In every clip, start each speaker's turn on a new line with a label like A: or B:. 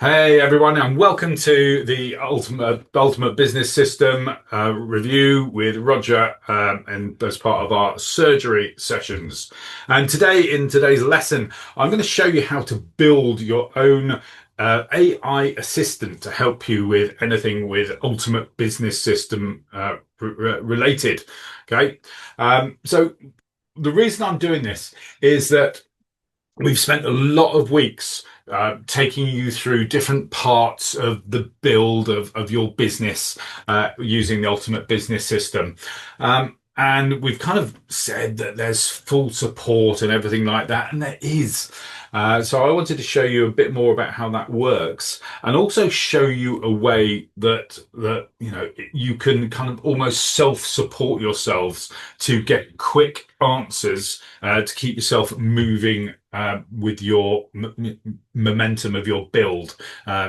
A: Hey everyone, and welcome to the Ultimate Business System review with Roger, and as part of our surgery sessions. And today, in today's lesson, I'm going to show you how to build your own AI assistant to help you with anything with Ultimate Business System related. Okay, so the reason I'm doing this is that we've spent a lot of weeks taking you through different parts of the build of your business using the Ultimate Business System. And we've kind of said that there's full support and everything like that, and there is. So I wanted to show you a bit more about how that works, and also show you a way that you can kind of almost self-support yourselves to get quick answers to keep yourself moving with your momentum of your build,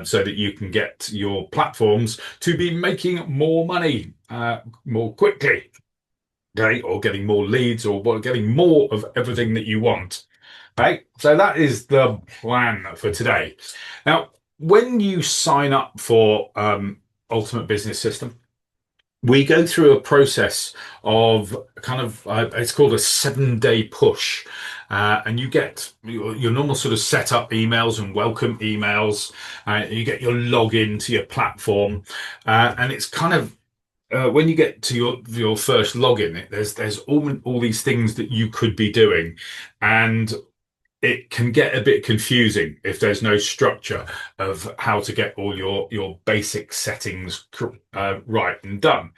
A: so that you can get your platforms to be making more money more quickly. Okay, or getting more leads, or getting more of everything that you want. Okay, so that is the plan for today. Now, when you sign up for Ultimate Business System, we go through a process of kind of it's called a 7-day push, and you get your normal sort of setup emails and welcome emails. You get your login to your platform, and it's kind of when you get to your first login, there's all these things that you could be doing, and it can get a bit confusing if there's no structure of how to get all your basic settings right and done.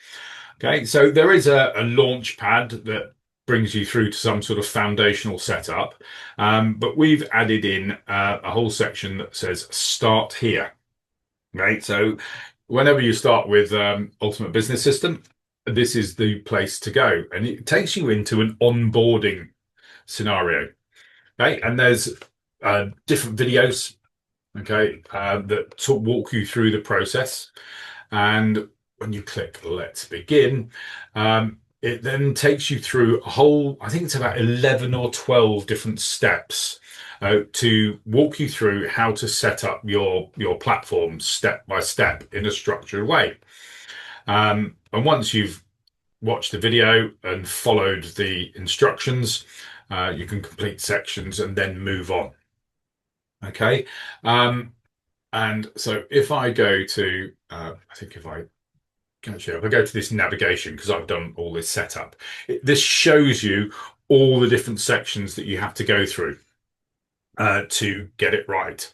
A: Okay, so there is a launch pad that brings you through to some sort of foundational setup, but we've added in a whole section that says start here. Right, so whenever you start with Ultimate Business System, this is the place to go, and it takes you into an onboarding scenario. Okay, and there's different videos, okay, that walk you through the process. And when you click Let's Begin, it then takes you through a whole, I think it's about 11 or 12 different steps to walk you through how to set up your platform step by step in a structured way. And once you've watched the video and followed the instructions, you can complete sections and then move on. Okay. And so if I go to, I think if I actually, if I go to this navigation, because I've done all this setup, this shows you all the different sections that you have to go through to get it right.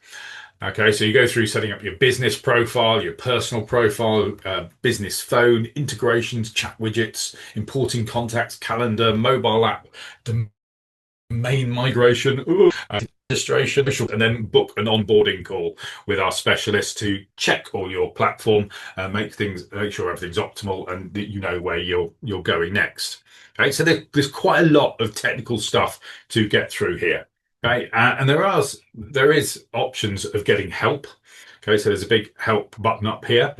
A: Okay, so you go through setting up your business profile, your personal profile, business phone, integrations, chat widgets, importing contacts, calendar, mobile app, domain migration, registration, and then book an onboarding call with our specialist to check all your platform, make sure everything's optimal, and that you know where you're going next. Okay, so there's quite a lot of technical stuff to get through here. Okay, and there is options of getting help. Okay, so there's a big help button up here,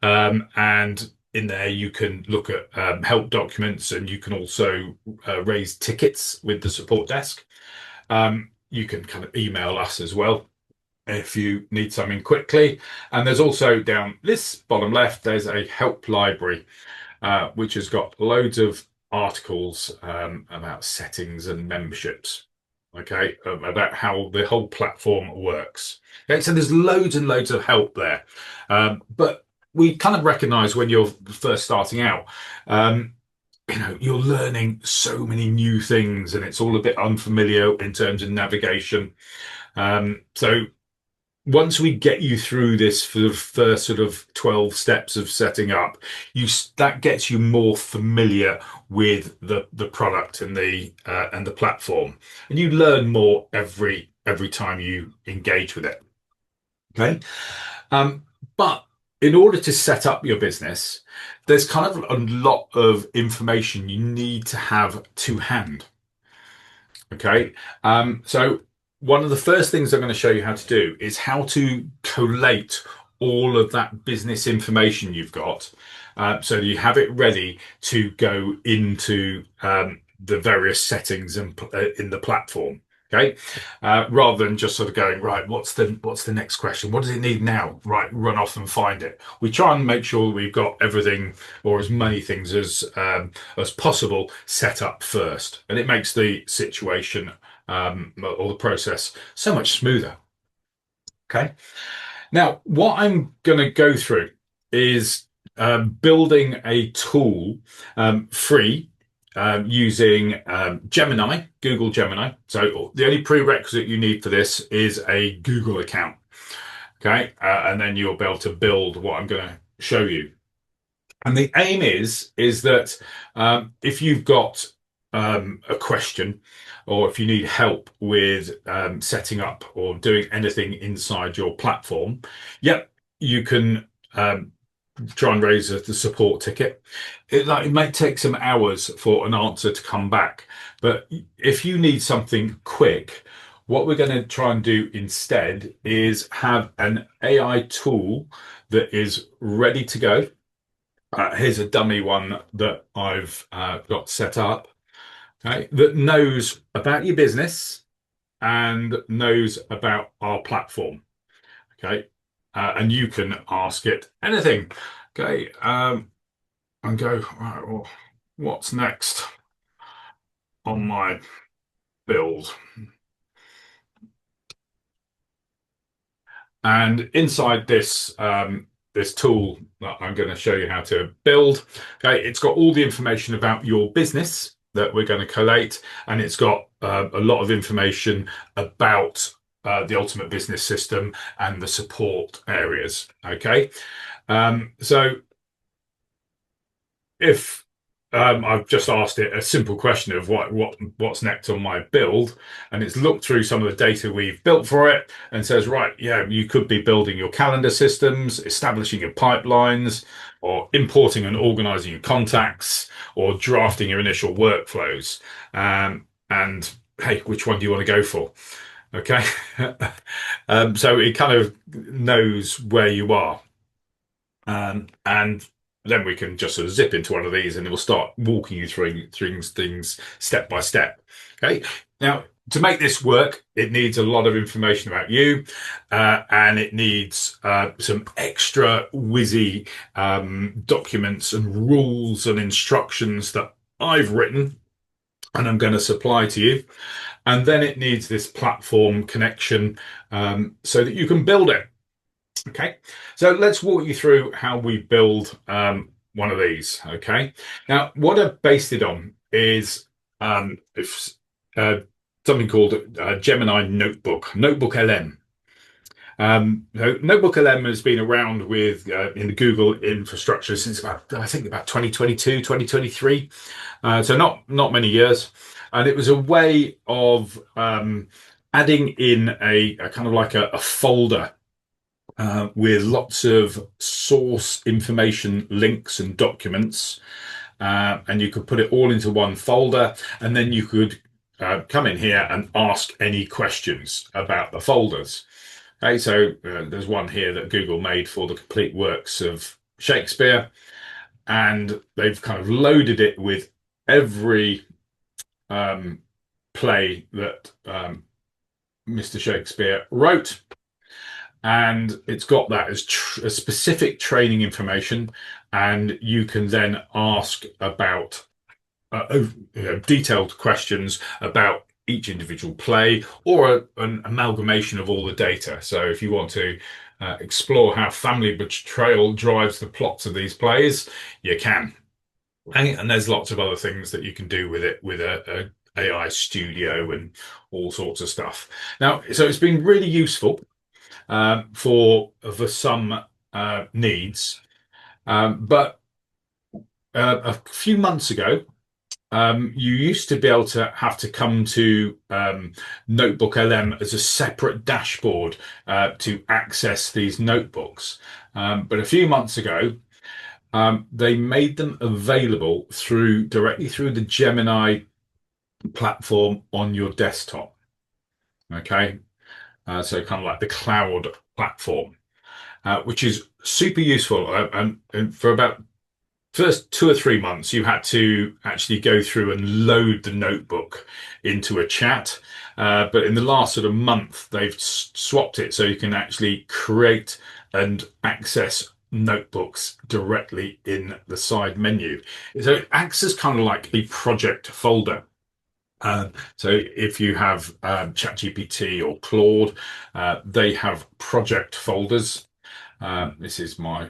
A: and in there you can look at help documents, and you can also raise tickets with the support desk. You can kind of email us as well if you need something quickly. And there's also down this bottom left, there's a help library, which has got loads of articles about settings and memberships. Okay, about how the whole platform works. Okay, so there's loads and loads of help there. But we kind of recognize when you're first starting out, you're learning so many new things, and it's all a bit unfamiliar in terms of navigation. So once we get you through this for the first sort of 12 steps of setting up, that gets you more familiar with the product and the platform, and you learn more every time you engage with it. Okay, but in order to set up your business, there's kind of a lot of information you need to have to hand. Okay, so one of the first things I'm going to show you how to do is how to collate all of that business information you've got, so that you have it ready to go into the various settings in the platform. Okay, rather than just sort of going, right, what's the next question? What does it need now? Right, run off and find it. We try and make sure we've got everything or as many things as possible set up first, and it makes the situation or the process so much smoother. Okay. Now, what I'm going to go through is building a tool free using Gemini, Google Gemini. So the only prerequisite you need for this is a Google account. Okay. And then you'll be able to build what I'm going to show you. And the aim is that if you've got a question, or if you need help with setting up or doing anything inside your platform, yep, you can try and raise the support ticket. It might take some hours for an answer to come back, but if you need something quick, what we're going to try and do instead is have an AI tool that is ready to go. Here's a dummy one that I've got set up, okay, that knows about your business and knows about our platform. Okay, and you can ask it anything. Okay, and go, right, well, what's next on my build? And inside this tool that I'm going to show you how to build, okay, it's got all the information about your business that we're going to collate, and it's got a lot of information about the Ultimate Business System and the support areas. Okay, so if I've just asked it a simple question of what's next on my build, and it's looked through some of the data we've built for it and says, right, yeah, you could be building your calendar systems, establishing your pipelines, or importing and organizing your contacts, or drafting your initial workflows. And hey, which one do you want to go for? Okay. So it kind of knows where you are. And then we can just sort of zip into one of these and it will start walking you through things step by step. Okay. Now, to make this work, it needs a lot of information about you, and it needs some extra whizzy documents and rules and instructions that I've written and I'm going to supply to you. And then it needs this platform connection so that you can build it. Okay, so let's walk you through how we build one of these. Okay, now what I've based it on is if, something called Gemini Notebook LM. So Notebook LM has been around with in the Google infrastructure since I think about 2022, 2023. So not many years, and it was a way of adding in a kind of like a folder with lots of source information, links and documents. And you could put it all into one folder, and then you could come in here and ask any questions about the folders. Okay, so there's one here that Google made for the complete works of Shakespeare, and they've kind of loaded it with every play that Mr. Shakespeare wrote. And it's got that as a specific training information, and you can then ask about detailed questions about each individual play or an amalgamation of all the data. So if you want to explore how family betrayal drives the plots of these plays, you can. And there's lots of other things that you can do with it with a AI studio and all sorts of stuff. Now, so it's been really useful for some needs. But a few months ago, you used to be able to have to come to Notebook LM as a separate dashboard to access these notebooks. But a few months ago, they made them available directly through the Gemini platform on your desktop. Okay. So kind of like the cloud platform, which is super useful. And for about first 2 or 3 months, you had to actually go through and load the notebook into a chat. But in the last sort of month, they've swapped it so you can actually create and access notebooks directly in the side menu. So it acts as kind of like a project folder. So if you have ChatGPT or Claude, they have project folders. This is my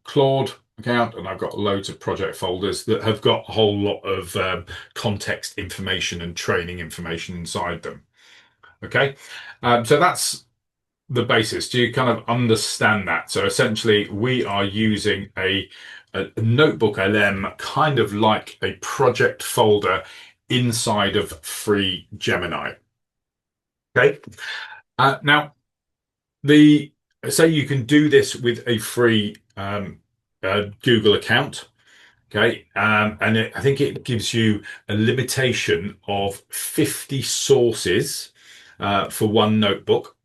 A: Claude account, and I've got loads of project folders that have got a whole lot of context information and training information inside them. Okay, so that's the basis. Do you kind of understand that? So essentially, we are using a notebook LM, kind of like a project folder inside of free Gemini. Okay. Now, the say you can do this with a free Google account. Okay, and I think it gives you a limitation of 50 sources for one notebook,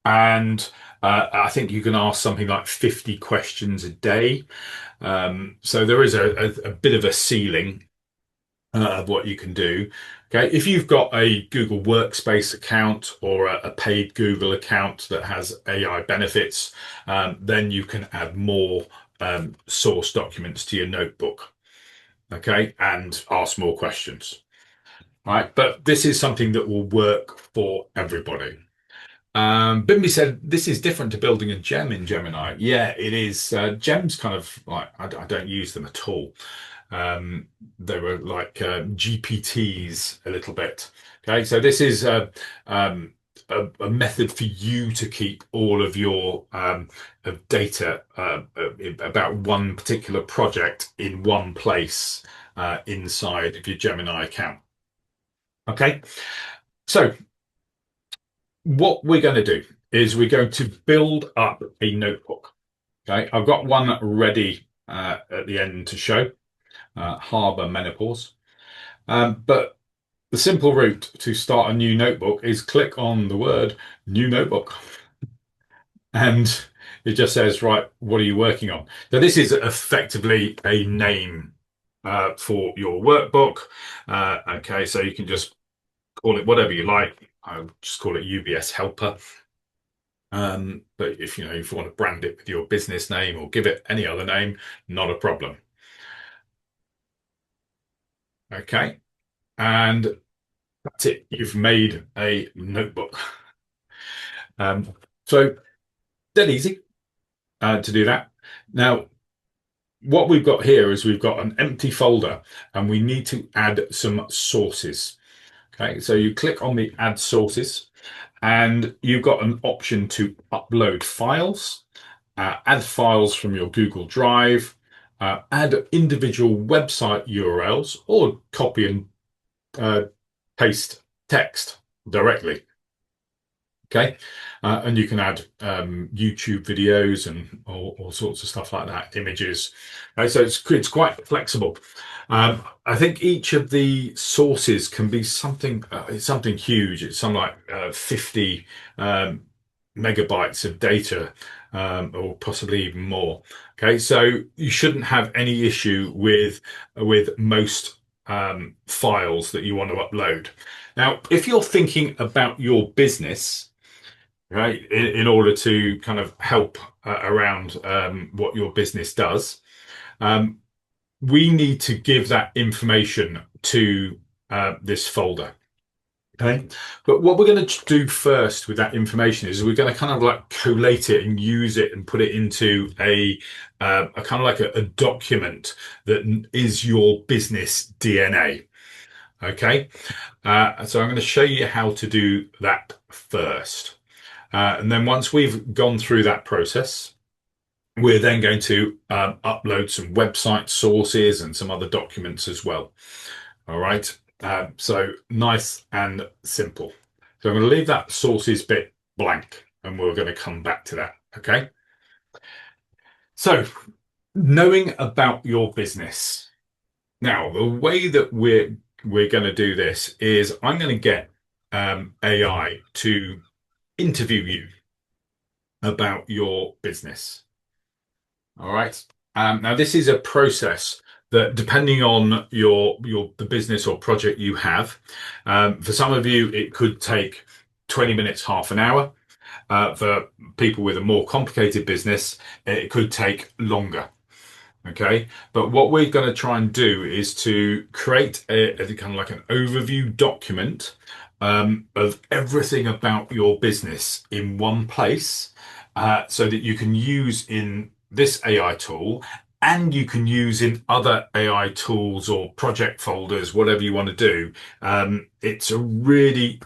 A: and I think you can ask something like 50 questions a day. So there is a bit of a ceiling of what you can do. Okay, if you've got a Google Workspace account or a paid Google account that has AI benefits, then you can add more source documents to your notebook. Okay, and ask more questions. Right, but this is something that will work for everybody. Bimby said this is different to building a gem in Gemini. Yeah, it is. Gems kind of like I don't use them at all. They were like GPTs a little bit. Okay, so this is a method for you to keep all of your of data about one particular project in one place inside of your Gemini account. Okay, so what we're going to do is we're going to build up a notebook. Okay, I've got one ready at the end to show, Harbour Menopause. But the simple route to start a new notebook is click on the word new notebook. And it just says, right, what are you working on? So this is effectively a name for your workbook. Okay, so you can just call it whatever you like. I'll just call it UBS Helper. But if if you want to brand it with your business name or give it any other name, not a problem. Okay, and that's it. You've made a notebook. So dead easy to do that. Now, what we've got here is we've got an empty folder, and we need to add some sources. Okay, so you click on the add sources, and you've got an option to upload files, add files from your Google Drive, add individual website URLs, or copy and paste text directly. Okay, and you can add YouTube videos and all sorts of stuff like that, images. So it's quite flexible. I think each of the sources can be something something huge. It's something like 50 megabytes of data, or possibly even more. Okay, so you shouldn't have any issue with most files that you want to upload. Now, if you're thinking about your business, right, in order to kind of help around what your business does, um, we need to give that information to this folder. Okay, but what we're going to do first with that information is we're going to kind of like collate it and use it and put it into a kind of like a document that is your business DNA. Okay, so I'm going to show you how to do that first. And then once we've gone through that process, we're then going to upload some website sources and some other documents as well. All right. So nice and simple. So I'm going to leave that sources bit blank, and we're going to come back to that. Okay. So knowing about your business. Now, the way that we're going to do this is I'm going to get AI to interview you about your business. All right. Now, this is a process that, depending on the business or project you have, for some of you, it could take 20 minutes, half an hour. For people with a more complicated business, it could take longer. Okay, but what we're going to try and do is to create a kind of like an overview document of everything about your business in one place, so that you can use in this AI tool and you can use in other AI tools or project folders, whatever you want to do. It's a really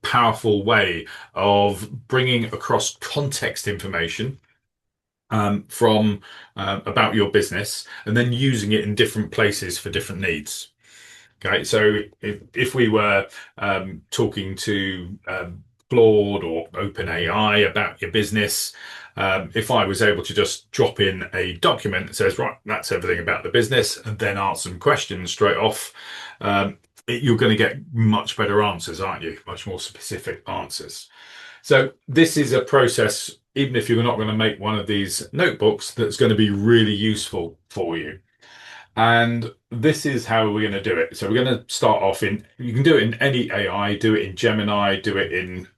A: powerful way of bringing across context information from about your business and then using it in different places for different needs. Okay, so if we were talking to Claude or OpenAI about your business, if I was able to just drop in a document that says, right, that's everything about the business, and then answer some questions straight off, you're going to get much better answers, aren't you? Much more specific answers. So this is a process, even if you're not going to make one of these notebooks, that's going to be really useful for you. And this is how we're going to do it. So we're going to start off you can do it in any AI, do it in Gemini, do it in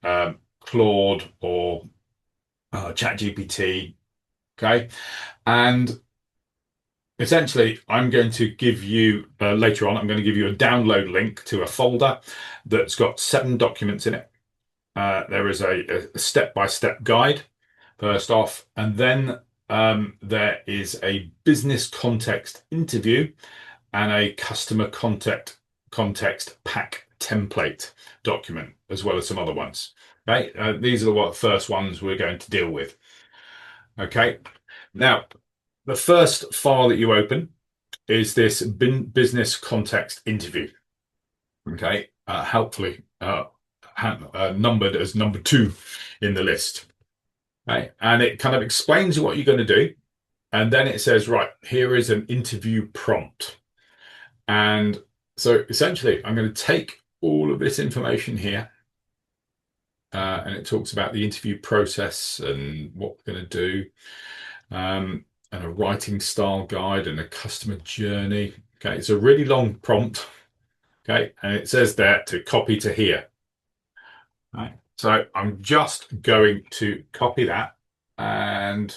A: Claude or ChatGPT. Okay. And essentially, I'm going to give you later on, I'm going to give you a download link to a folder that's got 7 documents in it. There is a step-by-step guide first off, and then there is a business context interview and a customer context pack template document, as well as some other ones. Okay, these are the first ones we're going to deal with. Okay, now the first file that you open is this business context interview. Okay, helpfully numbered as number 2 in the list. Right, and it kind of explains what you're going to do, and then it says, right, here is an interview prompt. And so essentially, I'm going to take all of this information here, and it talks about the interview process and what we're going to do, and a writing style guide and a customer journey. Okay, it's a really long prompt. Okay, and it says there to copy to here. Right, so I'm just going to copy that, and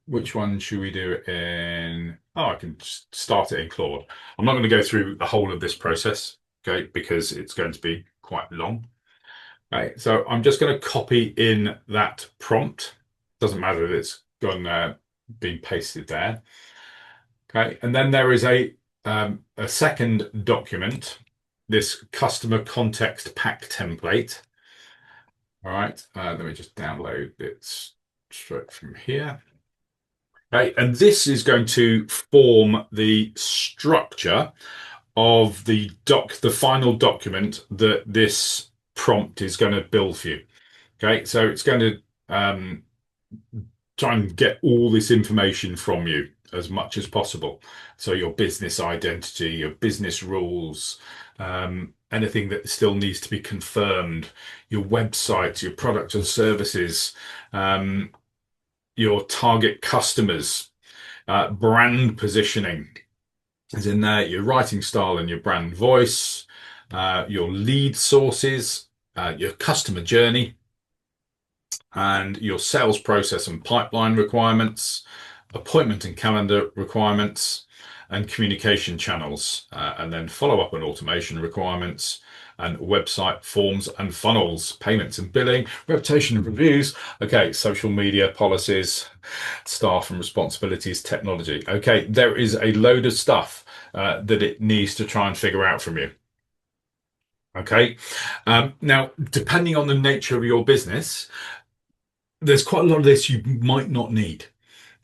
A: which one should we do it in? Oh, I can just start it in Claude. I'm not going to go through the whole of this process, okay, because it's going to be quite long. Okay, so I'm just going to copy in that prompt. Doesn't matter if it's gone being pasted there. Okay, and then there is a second document, this customer context pack template. All right, let me just download it straight from here. Okay, and this is going to form the structure of the final document that this prompt is going to build for you. Okay, so it's going to try and get all this information from you as much as possible. So your business identity, your business rules, anything that still needs to be confirmed, your website, your products and services, your target customers, brand positioning is in there, your writing style and your brand voice, your lead sources, your customer journey, and your sales process and pipeline requirements, appointment and calendar requirements, and communication channels, and then follow-up and automation requirements, and website forms and funnels, payments and billing, reputation and reviews. Okay, social media policies, staff and responsibilities, technology. Okay, there is a load of stuff that it needs to try and figure out from you. Okay, now, depending on the nature of your business, there's quite a lot of this you might not need.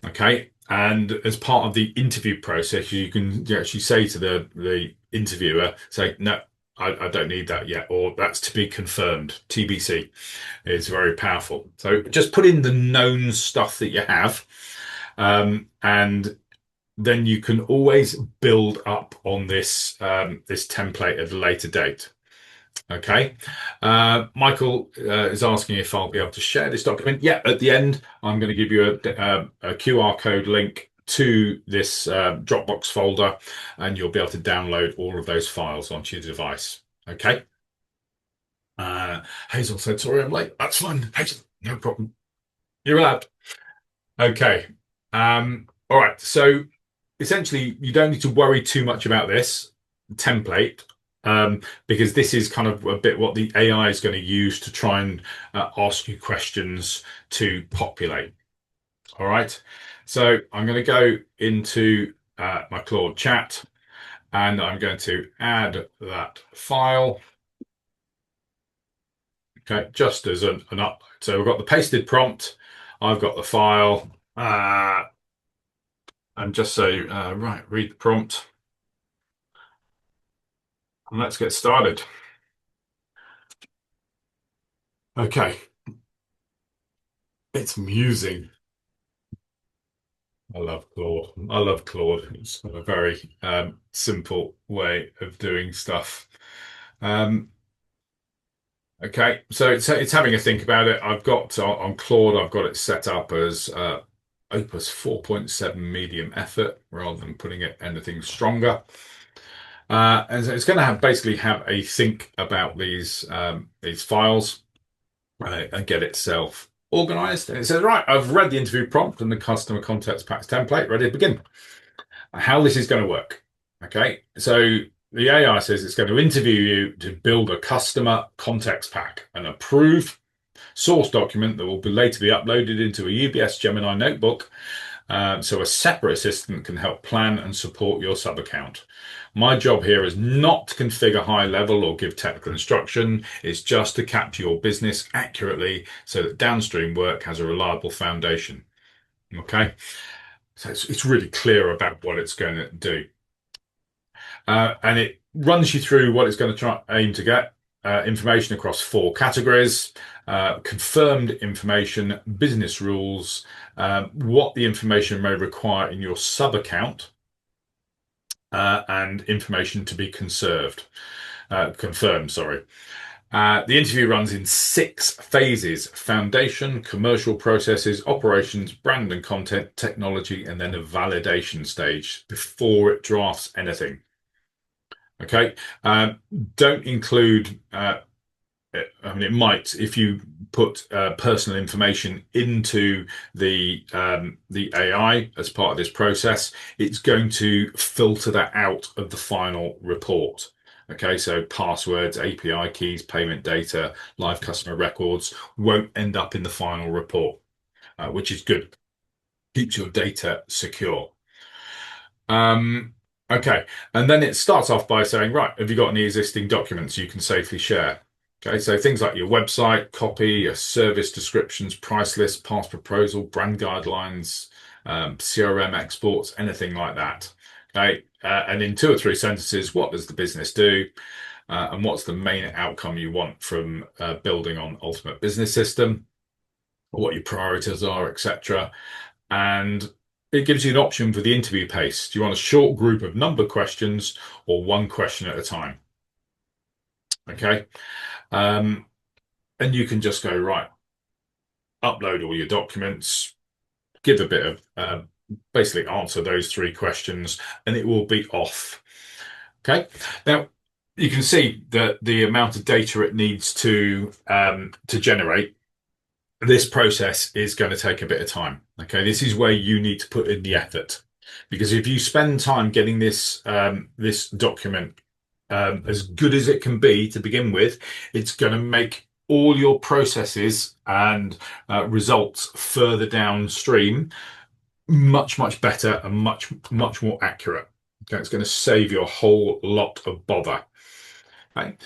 A: Okay, and as part of the interview process, you can actually say to the interviewer, say, no, I don't need that yet, or that's to be confirmed, TBC. It's very powerful. So just put in the known stuff that you have, and then you can always build up on this this template at a later date. Okay, Michael is asking if I'll be able to share this document. Yeah, at the end, I'm going to give you a QR code link to this Dropbox folder, and you'll be able to download all of those files onto your device. Okay. Hazel said, sorry, I'm late. That's fine. Hazel, no problem. You're allowed. Okay. All right. So essentially, you don't need to worry too much about this template, because this is kind of a bit what the AI is going to use to try and ask you questions to populate. All right. So I'm going to go into my Claude chat, and I'm going to add that file. Okay, just as an upload. So we've got the pasted prompt. I've got the file. And just say, right, read the prompt. And let's get started. Okay. It's musing. I love Claude. I love Claude. It's a very simple way of doing stuff. Okay, so it's having a think about it. I've got on Claude, I've got it set up as Opus 4.7 medium effort rather than putting it anything stronger. And so it's going to basically have a think about these files and get itself organized. And it says, right, I've read the interview prompt and the customer context packs template, ready to begin. How this is going to work. Okay, so the AI says it's going to interview you to build a customer context pack, an approved source document that will later be uploaded into a UBS Gemini notebook, so a separate assistant can help plan and support your sub account. My job here is not to configure high level or give technical instruction. It's just to capture your business accurately so that downstream work has a reliable foundation. Okay, so it's really clear about what it's going to do. And it runs you through what it's going to aim to get. Information across 4 categories: confirmed information, business rules, what the information may require in your sub account, and information to be confirmed, sorry. The interview runs in 6 phases: foundation, commercial processes, operations, brand and content, technology, and then a validation stage before it drafts anything. Okay, don't include, I mean, it might, if you put personal information into the AI as part of this process, it's going to filter that out of the final report. Okay, so passwords, API keys, payment data, live customer records won't end up in the final report, which is good. Keeps your data secure. Okay, and then it starts off by saying, right, have you got any existing documents you can safely share? Okay, so things like your website, copy, your service descriptions, price list, past proposal, brand guidelines, CRM exports, anything like that. Okay, and in 2 or 3 sentences, what does the business do? And what's the main outcome you want from building on Ultimate Business System? What your priorities are, etc. And it gives you an option for the interview pace. Do you want a short group of number questions or 1 question at a time? Okay. And you can just go, right, upload all your documents, give a bit of basically answer those 3 questions, and it will be off. Okay. Now, you can see that the amount of data it needs to generate. This process is going to take a bit of time. Okay, this is where you need to put in the effort, because if you spend time getting this this document as good as it can be to begin with, it's going to make all your processes and results further downstream much better and much more accurate. Okay, it's going to save you a whole lot of bother. Okay.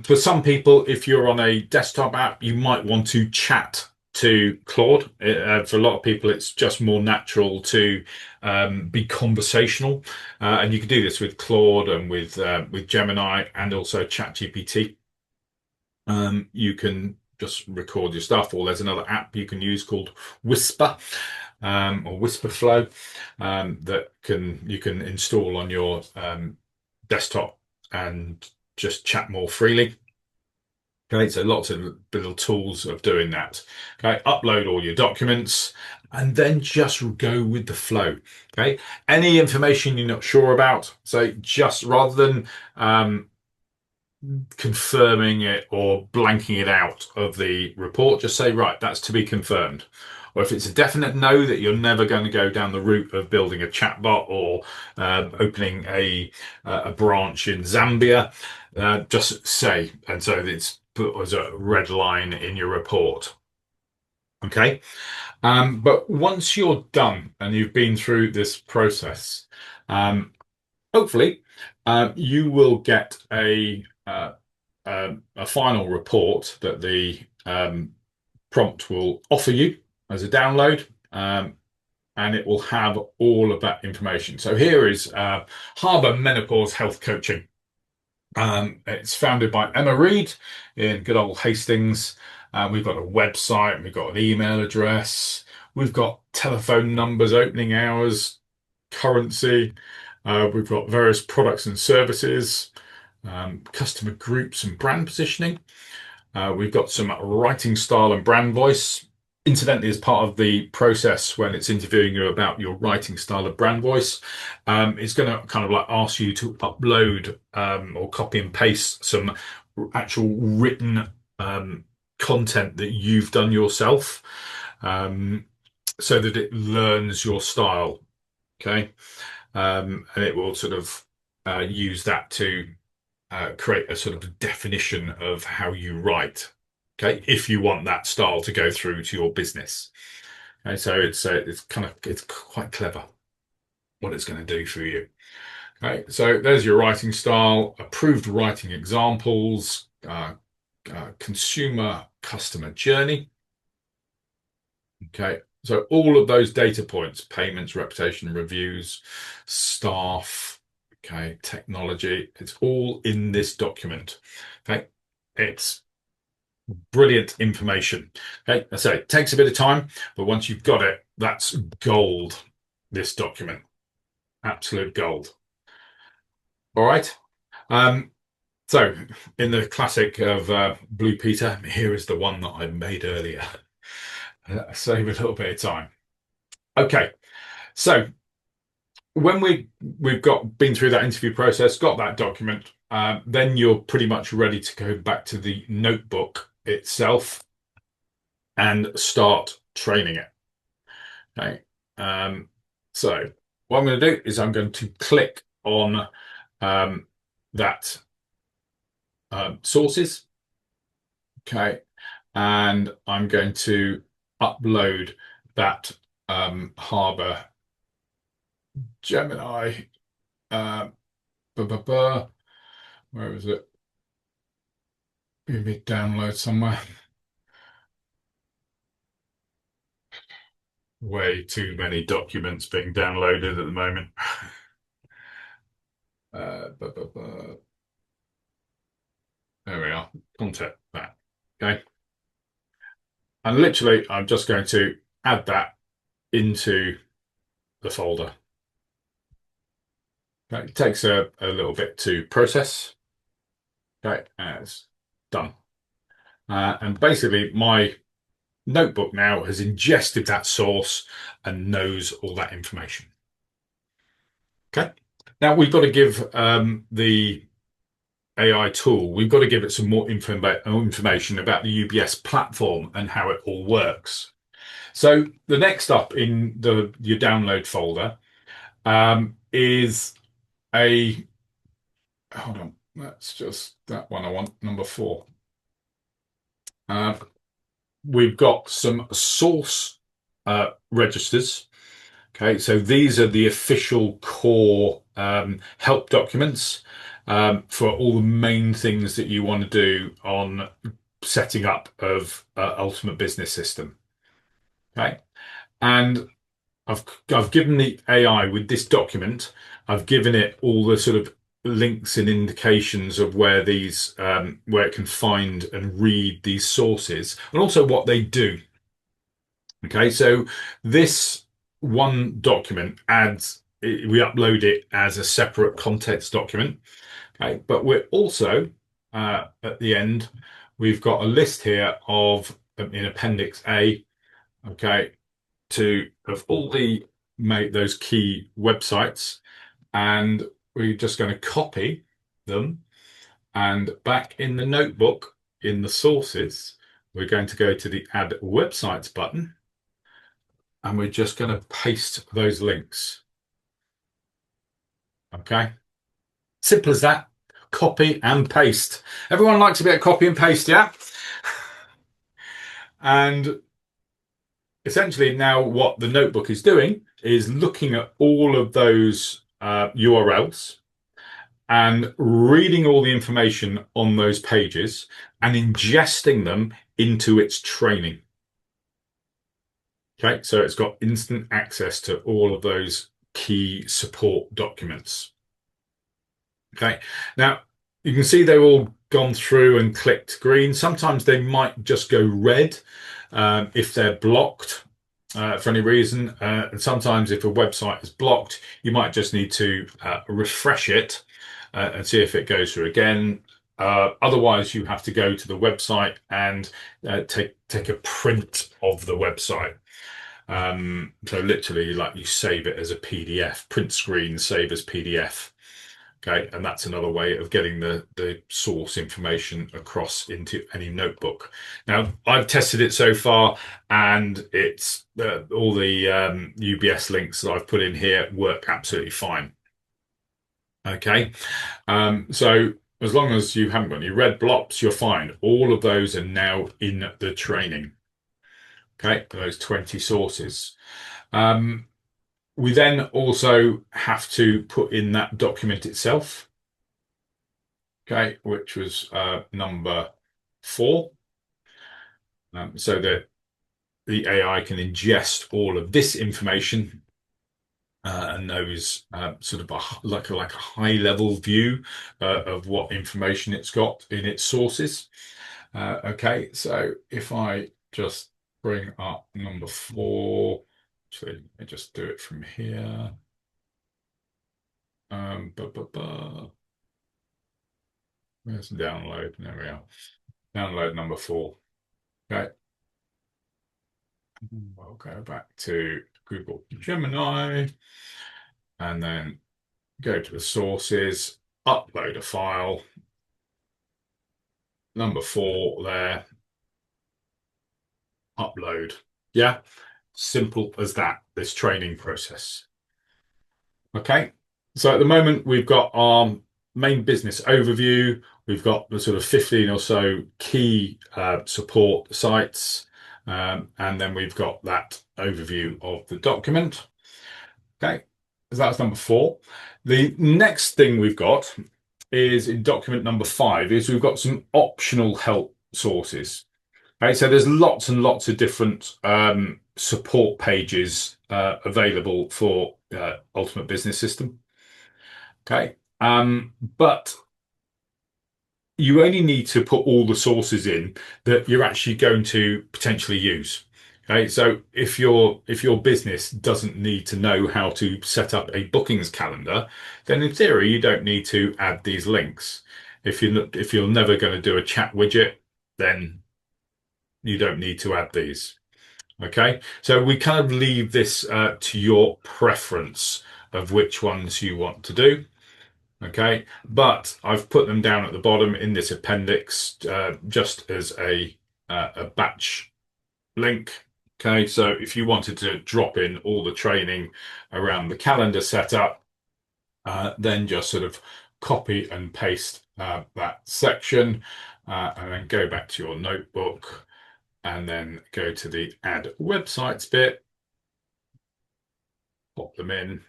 A: For some people, if you're on a desktop app, you might want to chat to Claude. For a lot of people, it's just more natural to be conversational, and you can do this with Claude and with Gemini and also ChatGPT. You can just record your stuff, or there's another app you can use called Whisper. Or Whisper Flow that you can install on your desktop and just chat more freely. Okay, so lots of little tools of doing that. Okay, upload all your documents and then just go with the flow. Okay, any information you're not sure about, so just rather than confirming it or blanking it out of the report, just say, right, that's to be confirmed. Or if it's a definite no, that you're never going to go down the route of building a chatbot or opening a branch in Zambia, just say, and so it's put as a red line in your report. Okay. But once you're done and you've been through this process, um, hopefully, you will get a final report that the prompt will offer you as a download, and it will have all of that information. So here is Harbour Menopause Health Coaching. It's founded by Emma Reed in good old Hastings. We've got a website, we've got an email address, we've got telephone numbers, opening hours, currency. We've got various products and services, customer groups and brand positioning. We've got some writing style and brand voice. Incidentally, as part of the process when it's interviewing you about your writing style of brand voice, it's going to kind of like ask you to upload or copy and paste some actual written content that you've done yourself, so that it learns your style. Okay. And it will sort of use that to create a sort of definition of how you write. Okay, if you want that style to go through to your business. Okay, so it's quite clever what it's going to do for you. Okay, so there's your writing style, approved writing examples, consumer customer journey. Okay, so all of those data points, payments, reputation, reviews, staff, okay, technology, it's all in this document. Okay, it's brilliant information. Okay, I say it takes a bit of time, but once you've got it, that's gold, this document. Absolute gold. All right. Um, so in the classic of Blue Peter, here is the one that I made earlier. Save a little bit of time. Okay, so when we've got been through that interview process, got that document, then you're pretty much ready to go back to the notebook itself and start training it. Okay. So what I'm going to do is I'm going to click on that sources. Okay. And I'm going to upload that Harbour Gemini. Uh, Where is it? Maybe download somewhere. Way too many documents being downloaded at the moment. Uh, bu- bu- bu- there we are. Contact that. Okay. And literally, I'm just going to add that into the folder. Okay. It takes a little bit to process. Okay. And it's done. And basically, my notebook now has ingested that source and knows all that information. Okay. Now we've got to give the AI tool, we've got to give it some more information about the UBS platform and how it all works. So the next up in your download folder is a, hold on, that's just that one I want, number 4. We've got some source registers. Okay, so these are the official core help documents for all the main things that you want to do on setting up of Ultimate Business System. Okay, and I've given the AI with this document. I've given it all the sort of links and indications of where these where it can find and read these sources, and also what they do. Okay, so this one document we upload it as a separate context document. Okay, but we're also at the end, we've got a list here of in Appendix A, okay, of all the those key websites, and we're just going to copy them, and back in the notebook in the sources, we're going to go to the Add Websites button, and we're just going to paste those links. Okay, simple as that. Copy and paste. Everyone likes a bit of copy and paste, yeah? And essentially now what the notebook is doing is looking at all of those URLs and reading all the information on those pages and ingesting them into its training. Okay, so it's got instant access to all of those key support documents. Okay, now you can see they've all gone through and clicked green. Sometimes they might just go red if they're blocked for any reason. And sometimes if a website is blocked, you might just need to refresh it and see if it goes through again. Otherwise, you have to go to the website and take a print of the website. So literally, like you save it as a PDF, print screen, save as PDF. Okay, and that's another way of getting the source information across into any notebook. Now, I've tested it so far, and it's all the UBS links that I've put in here work absolutely fine. Okay, so as long as you haven't got any red blobs, you're fine. All of those are now in the training. Okay, those 20 sources. We then also have to put in that document itself, okay, which was number 4, so that the AI can ingest all of this information and knows sort of like a high level view of what information it's got in its sources. Okay, so if I just bring up number 4. Actually, let me just do it from here. Where's the download? There we are. Download number 4. Okay. We'll go back to Google Gemini and then go to the sources, upload a file. Number 4 there. Upload. Yeah. Simple as that, this training process. Okay, so at the moment we've got our main business overview. We've got the sort of 15 or so key support sites, and then we've got that overview of the document. Okay, so that's number 4. The next thing we've got is in document number 5 is we've got some optional help sources. Okay, so there's lots and lots of different support pages available for Ultimate Business System. Okay, but you only need to put all the sources in that you're actually going to potentially use. Okay, so if your business doesn't need to know how to set up a bookings calendar, then in theory you don't need to add these links. If you're never going to do a chat widget, then you don't need to add these. Okay, so we kind of leave this to your preference of which ones you want to do. Okay, but I've put them down at the bottom in this appendix just as a batch link. Okay, so if you wanted to drop in all the training around the calendar setup, then just sort of copy and paste that section and then go back to your notebook and then go to the Add Websites bit, pop them in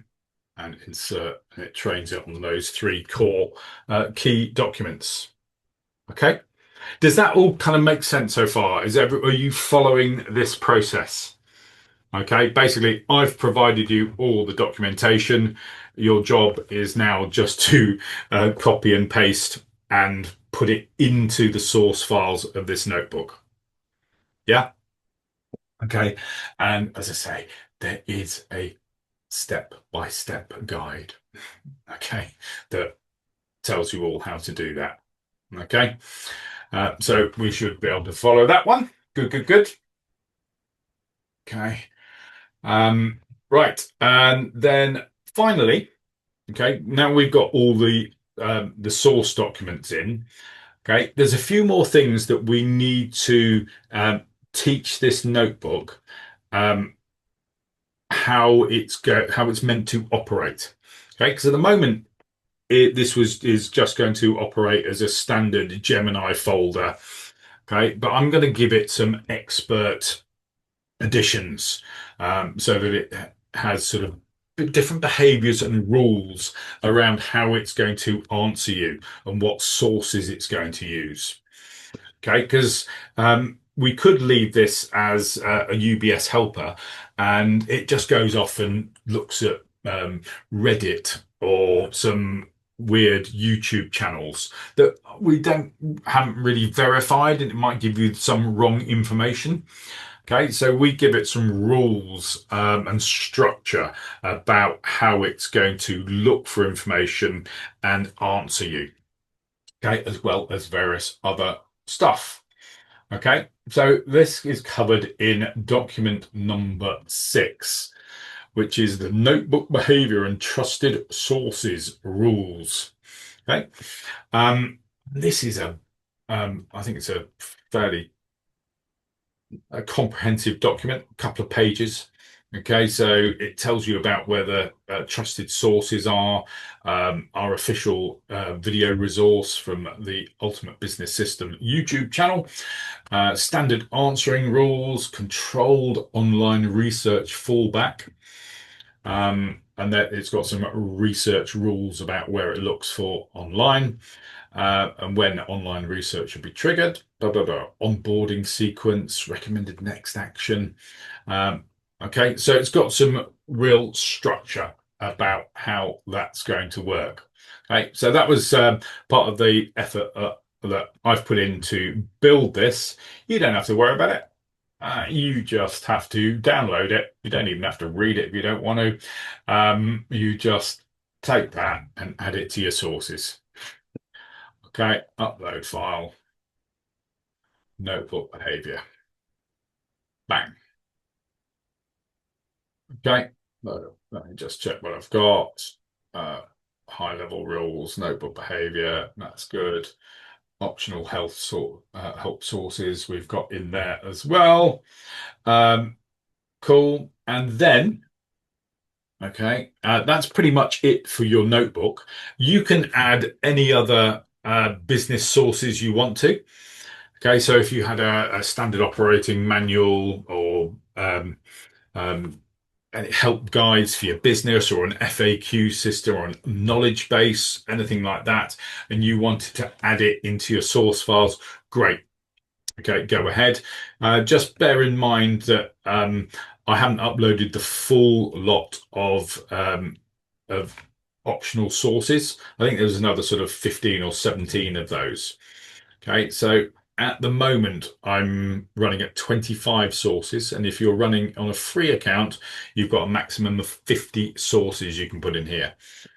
A: and insert, and it trains it on those 3 core key documents. Okay, does that all kind of make sense so far? Are you following this process? Okay, basically I've provided you all the documentation. Your job is now just to copy and paste and put it into the source files of this notebook. Yeah. Okay, and as I say, there is a step-by-step guide, okay, that tells you all how to do that. Okay, So we should be able to follow that one. Good, good, good. Okay. Um, right. And then finally, okay, now we've got all the source documents in. Okay, there's a few more things that we need to teach this notebook um, how it's meant to operate. Okay, because at the moment this is just going to operate as a standard Gemini folder. Okay, but I'm going to give it some expert additions so that it has sort of different behaviors and rules around how it's going to answer you and what sources it's going to use. Okay, because we could leave this as a UBS helper and it just goes off and looks at Reddit or some weird YouTube channels that we haven't really verified, and it might give you some wrong information. Okay, so we give it some rules and structure about how it's going to look for information and answer you. Okay, as well as various other stuff. Okay, so this is covered in document number 6, which is the notebook behavior and trusted sources rules. Okay, this is I think it's a fairly comprehensive document, a couple of pages. Okay, so it tells you about where the trusted sources are, our official video resource from the Ultimate Business System YouTube channel, standard answering rules, controlled online research fallback, and that it's got some research rules about where it looks for online. And when online research should be triggered, blah, blah, blah. Onboarding sequence, recommended next action. Okay, so it's got some real structure about how that's going to work. Okay, so that was part of the effort that I've put in to build this. You don't have to worry about it. You just have to download it. You don't even have to read it if you don't want to. You just take that and add it to your sources. Okay, upload file, notebook behavior. Bang. Okay, let me just check what I've got. High level rules, notebook behavior, that's good. Optional help sources we've got in there as well. Cool. And then, okay, that's pretty much it for your notebook. You can add any other business sources you want to. Okay, so if you had a standard operating manual or help guides for your business or an FAQ system or a knowledge base, anything like that, and you wanted to add it into your source files, great. Okay, go ahead. Just bear in mind that I haven't uploaded the full lot of optional sources. I think there's another sort of 15 or 17 of those. Okay, so at the moment, I'm running at 25 sources, and if you're running on a free account, you've got a maximum of 50 sources you can put in here.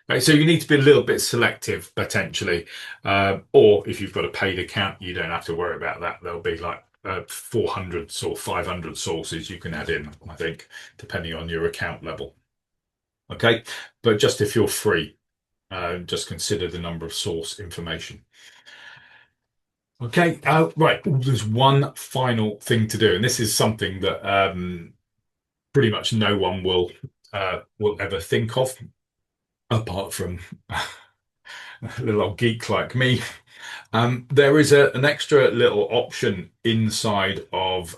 A: Right, so you need to be a little bit selective potentially, or if you've got a paid account, you don't have to worry about that. There'll be like 400 or 500 sources you can add in, I think, depending on your account level. Okay, but just if you're free, just consider the number of source information. Okay, right. There's one final thing to do, and this is something that pretty much no one will ever think of, apart from a little old geek like me. There is an extra little option inside of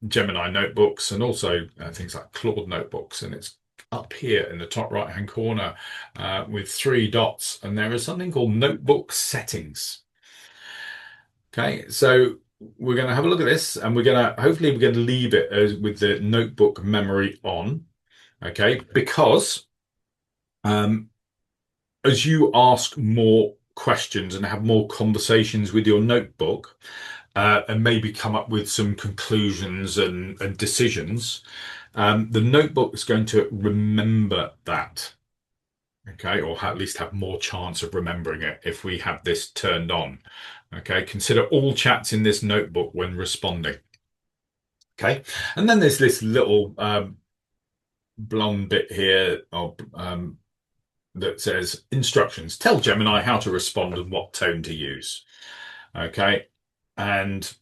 A: Gemini notebooks and also things like Claude notebooks, and it's up here in the top right-hand corner with 3 dots, and there is something called Notebook Settings. Okay, so we're going to have a look at this, and hopefully we're going to leave it with the notebook memory on. Okay, because as you ask more questions and have more conversations with your notebook, and maybe come up with some conclusions and decisions, the notebook is going to remember that. Okay, or at least have more chance of remembering it if we have this turned on. Okay, consider all chats in this notebook when responding. Okay, and then there's this little blonde bit here of that says instructions. Tell Gemini how to respond and what tone to use. Okay, and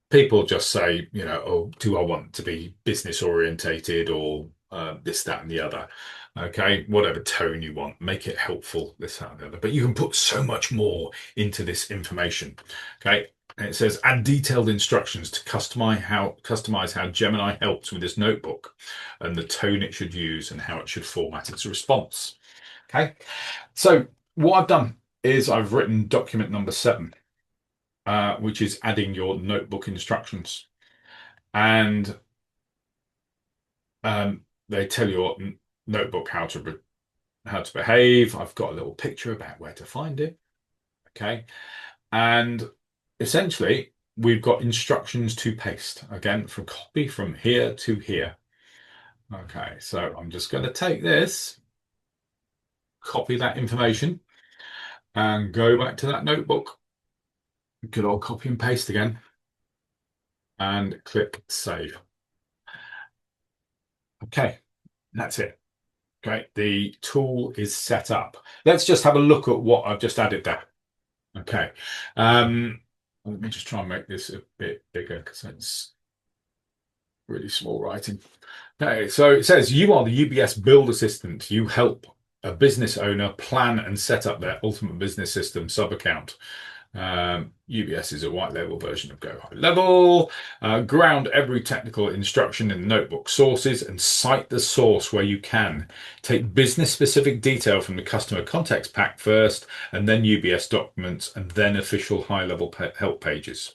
A: people just say, oh, do I want to be business orientated or this, that, and the other? Okay, whatever tone you want, make it helpful, this, that, and the other. But you can put so much more into this information. Okay, and it says add detailed instructions to customize how Gemini helps with this notebook and the tone it should use and how it should format its response. Okay, so what I've done is I've written document number 7. Which is adding your notebook instructions. And they tell your notebook how to behave. I've got a little picture about where to find it. Okay. And essentially, we've got instructions to paste. Again, from copy from here to here. Okay, so I'm just going to take this, copy that information, and go back to that notebook. Good old copy and paste again. And click save. Okay, that's it. Okay, the tool is set up. Let's just have a look at what I've just added there. Okay, let me just try and make this a bit bigger because it's really small writing. Okay, so it says you are the UBS Build Assistant. You help a business owner plan and set up their ultimate business system sub-account. UBS is a white label version of Go High Level. Ground every technical instruction in the notebook sources and cite the source where you can. Take business specific detail from the customer context pack first, and then UBS documents, and then official high level help pages.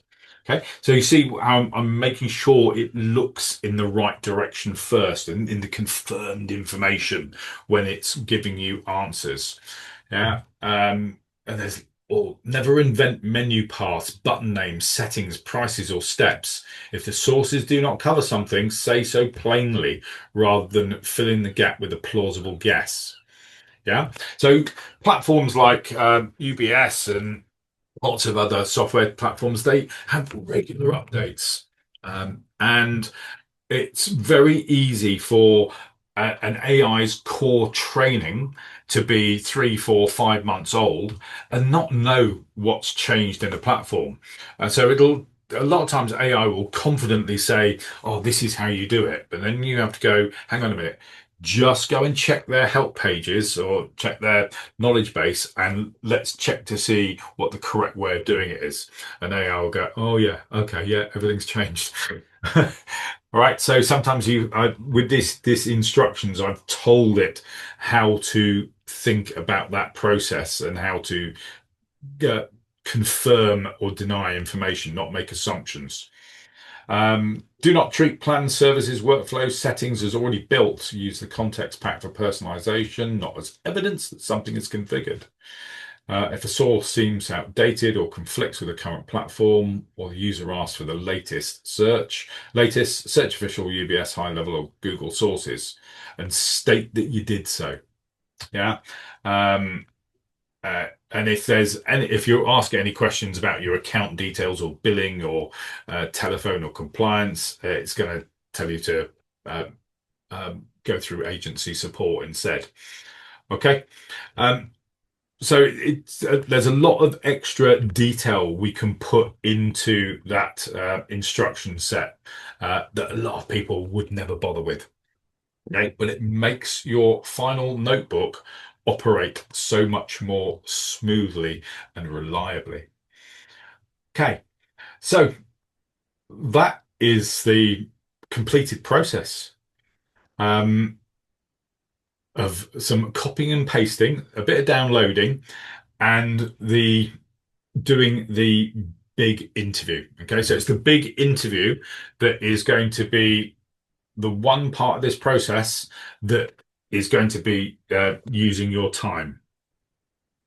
A: Okay, so you see I'm making sure it looks in the right direction first and in the confirmed information when it's giving you answers. Yeah, and there's or never invent menu paths, button names, settings, prices, or steps. If the sources do not cover something, say so plainly rather than fill in the gap with a plausible guess. Yeah. So platforms like UBS and lots of other software platforms, they have regular updates. And it's very easy for an AI's core training to be 3, 4, 5 months old and not know what's changed in the platform. So a lot of times AI will confidently say, oh, this is how you do it. But then you have to go, hang on a minute, just go and check their help pages or check their knowledge base and let's check to see what the correct way of doing it is. And AI will go, oh yeah, okay, yeah, everything's changed. All right, so sometimes with this instructions, I've told it how to think about that process and how to confirm or deny information, not make assumptions. Do not treat planned services, workflows, settings as already built. Use the context pack for personalization, not as evidence that something is configured. If a source seems outdated or conflicts with the current platform, or the user asks for the latest, search official UBS high level or Google sources and state that you did so. Yeah. And if you're asking any questions about your account details or billing or telephone or compliance, it's going to tell you to go through agency support instead. Okay. So there's a lot of extra detail we can put into that instruction set that a lot of people would never bother with. Okay, but it makes your final notebook operate so much more smoothly and reliably. Okay, so that is the completed process of some copying and pasting, a bit of downloading, and the doing the big interview. Okay, so it's the big interview that is going to be the one part of this process that is going to be using your time.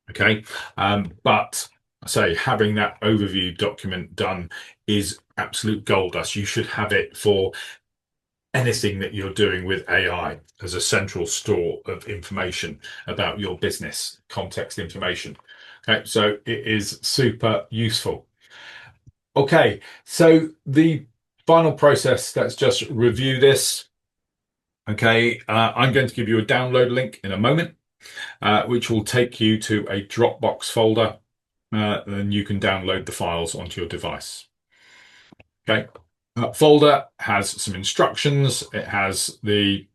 A: Okay, but I say having that overview document done is absolute gold dust. You should have it for anything that you're doing with AI as a central store of information about your business, context information. Okay, so it is super useful. Okay, so the final process, let's just review this. Okay, I'm going to give you a download link in a moment, which will take you to a Dropbox folder. Then you can download the files onto your device. Okay, folder has some instructions. It has the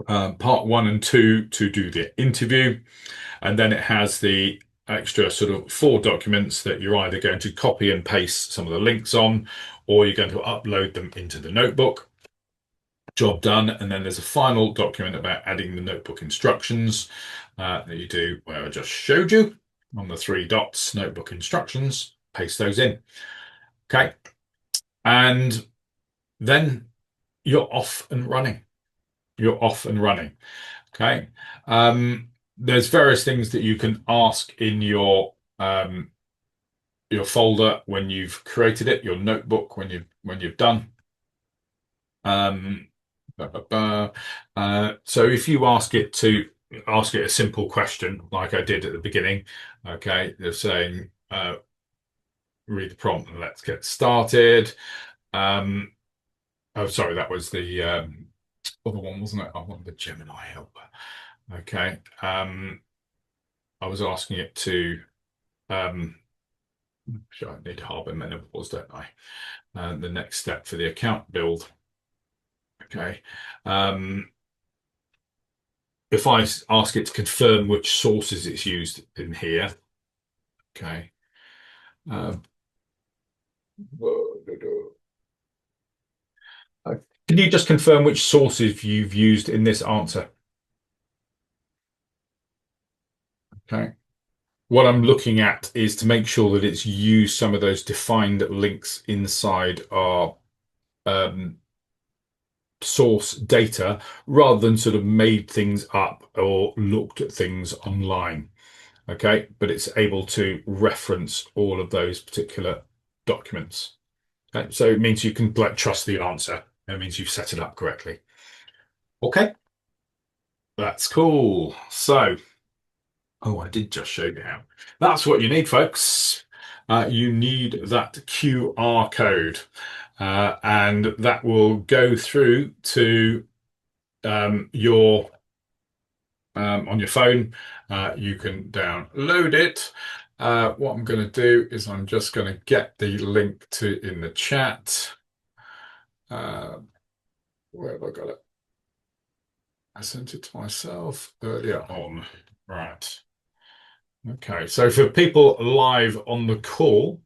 A: part one and two to do the interview, and then it has the extra sort of four documents that you're either going to copy and paste some of the links on, or you're going to upload them into the notebook. Job done. And then there's a final document about adding the notebook instructions that you do where I just showed you on the three dots, notebook instructions, paste those in. Okay. And then you're off and running. You're off and running. Okay. There's various things that you can ask in your folder when you've created it, your notebook when you've done. Blah, blah, blah. So if you ask it a simple question like I did at the beginning, okay, they're saying read the prompt and let's get started. Oh, sorry, that was the other one, wasn't it? I want the Gemini helper. Okay. I was asking it to I need harbor menopause, don't I? The next step for the account build. Okay. If I ask it to confirm which sources it's used in here, okay. Can you just confirm which sources you've used in this answer? Okay. What I'm looking at is to make sure that it's used some of those defined links inside our source data rather than sort of made things up or looked at things online. Okay, but it's able to reference all of those particular documents. Okay, so it means you can like trust the answer. It means you've set it up correctly. Okay, that's cool. So, oh, I did just show you how. That's what you need, folks. You need that QR code, and that will go through to your on your phone. You can download it. What I'm going to do is I'm just going to get the link to in the chat. Where have I got it? I sent it to myself earlier on. Right. Okay. So for people live on the call,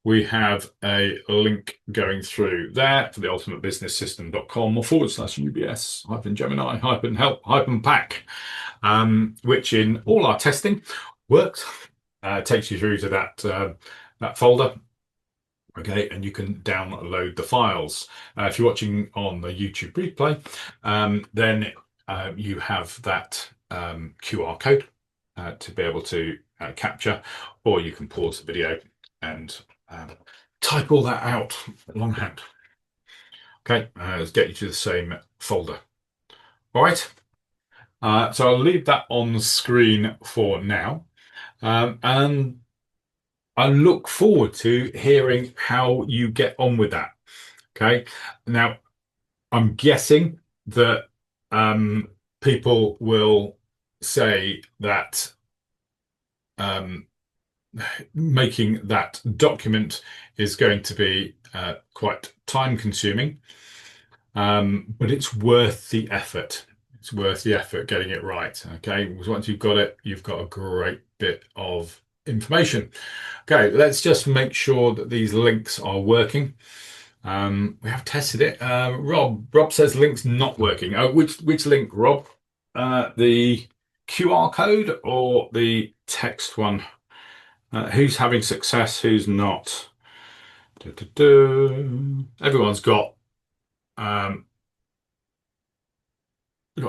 A: we have a link going through there for the ultimatebusinesssystem.com /UBS Gemini help pack, which in all our testing works. Takes you through to that folder. Okay, and you can download the files. If you're watching on the YouTube replay, then you have that QR code to be able to capture, or you can pause the video and type all that out longhand. Okay, let's get you to the same folder. All right, so I'll leave that on the screen for now. And I look forward to hearing how you get on with that. Okay. Now, I'm guessing that people will say that making that document is going to be quite time consuming, but it's worth the effort. It's worth the effort getting it right. Okay. Because once you've got it, you've got a great bit of information. Okay, let's just make sure that these links are working. We have tested it. Rob says link's not working. Which link, Rob? The QR code or the text one? Who's having success? Who's not? Everyone's got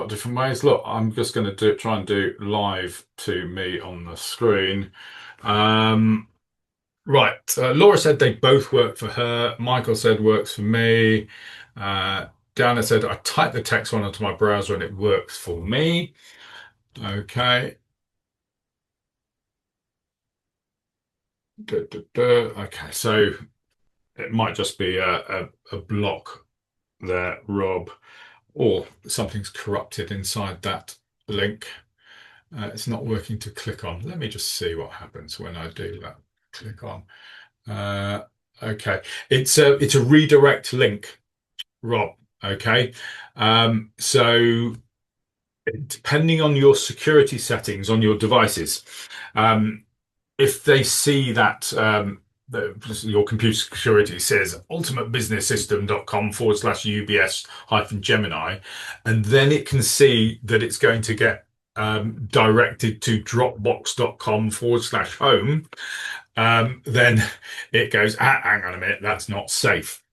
A: different ways. Look, I'm just going to try and do live to me on the screen. Right. Laura said they both work for her. Michael said works for me. Dana said I type the text one onto my browser and it works for me. Okay. Okay, so it might just be a block there, Rob, or something's corrupted inside that link. It's not working to click on. Let me just see what happens when I do that. Click on. Uh, okay, it's a redirect link, Rob. Okay, so depending on your security settings on your devices, um, if they see that your computer security says ultimatebusinesssystem.com/UBS hyphen Gemini, and then it can see that it's going to get directed to dropbox.com/home, then it goes, hang on a minute, that's not safe.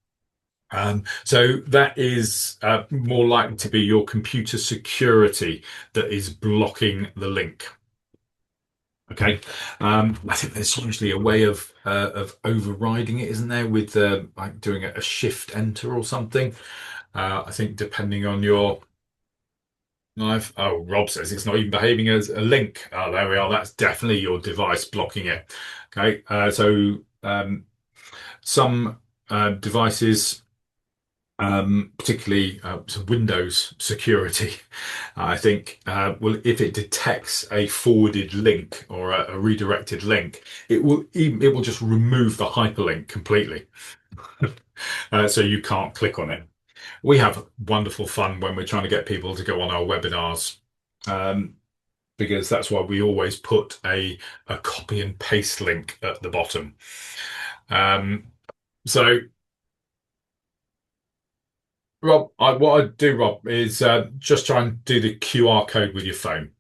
A: So that is more likely to be your computer security that is blocking the link. Okay. I think there's usually a way of overriding it, isn't there, with like doing a shift enter or something. I think depending on your knife. Oh, Rob says it's not even behaving as a link. Oh, there we are. That's definitely your device blocking it. Okay. So some devices, particularly Windows security, I think, well, if it detects a forwarded link or a redirected link, it will just remove the hyperlink completely, so you can't click on it. We have wonderful fun when we're trying to get people to go on our webinars, um, because that's why we always put a copy and paste link at the bottom. Um, so Rob, what I'd do, Rob, is just try and do the QR code with your phone.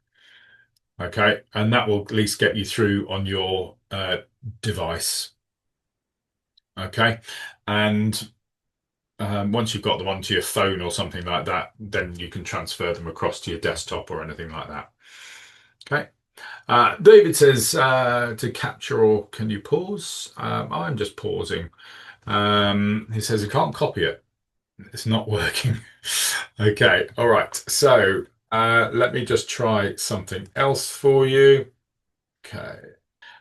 A: Okay. And that will at least get you through on your device. Okay. And once you've got them onto your phone or something like that, then you can transfer them across to your desktop or anything like that. Okay. David says to capture or can you pause? I'm just pausing. He says he can't copy it. It's not working. Okay, all right. So let me just try something else for you. Okay.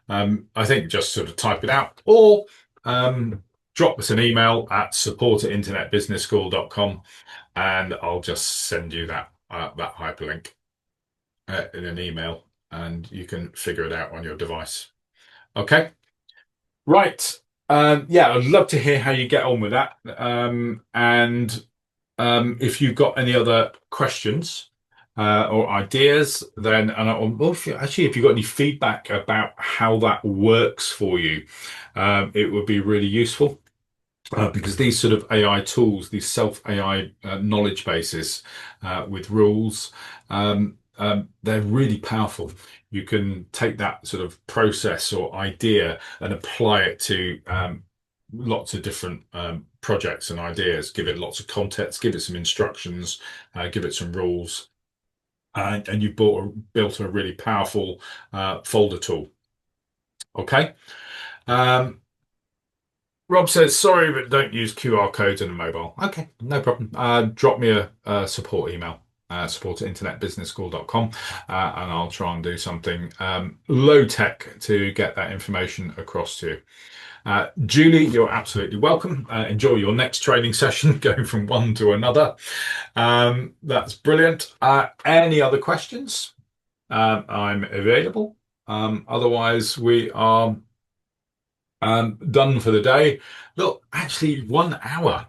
A: I think just sort of type it out or drop us an email at support@internetbusinessschool.com and I'll just send you that hyperlink in an email and you can figure it out on your device. Okay. Right. Yeah, I'd love to hear how you get on with that. And if you've got any other questions or ideas, then or actually, if you've got any feedback about how that works for you, it would be really useful. Because these sort of AI tools, these self AI knowledge bases with rules, they're really powerful. You can take that sort of process or idea and apply it to lots of different projects and ideas, give it lots of context, give it some instructions, give it some rules, and you've built a really powerful folder tool. Okay. Um, Rob says, sorry, but don't use QR codes in a mobile. Okay, no problem. Drop me a support email, support@internetbusinessschool.com, and I'll try and do something low tech to get that information across to you. Julie, you're absolutely welcome. Enjoy your next training session, going from one to another. That's brilliant. Any other questions? I'm available. Otherwise, we are done for the day. Look, actually, 1 hour.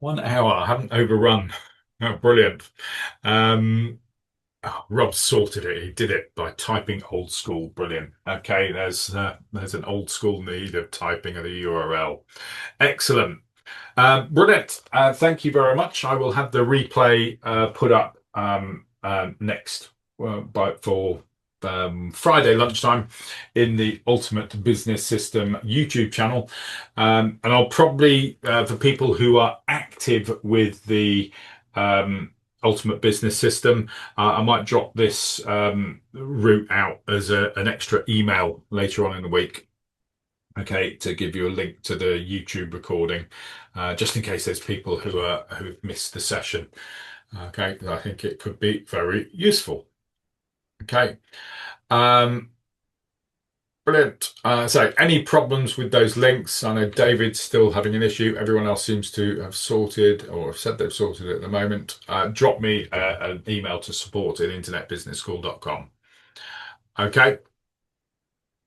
A: 1 hour. I haven't overrun. Oh, brilliant. Um, Rob sorted it. He did it by typing old school. Brilliant. Okay, there's an old school need of typing of the URL. Excellent. Brilliant. Thank you very much. I will have the replay put up next for Friday lunchtime in the Ultimate Business System YouTube channel. And I'll probably, for people who are active with the Ultimate Business System, I might drop this route out as an extra email later on in the week. Okay, to give you a link to the YouTube recording, just in case there's people who've missed the session. Okay, I think it could be very useful. Okay, um, Brilliant. So any problems with those links? I know David's still having an issue. Everyone else seems to have sorted or have said they've sorted it at the moment. Drop me an email to support@internetbusinessschool.com. Okay.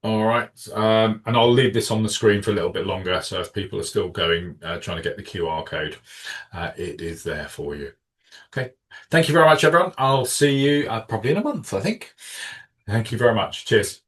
A: All right. And I'll leave this on the screen for a little bit longer. So if people are still going, trying to get the QR code, it is there for you. Okay. Thank you very much, everyone. I'll see you probably in a month, I think. Thank you very much. Cheers.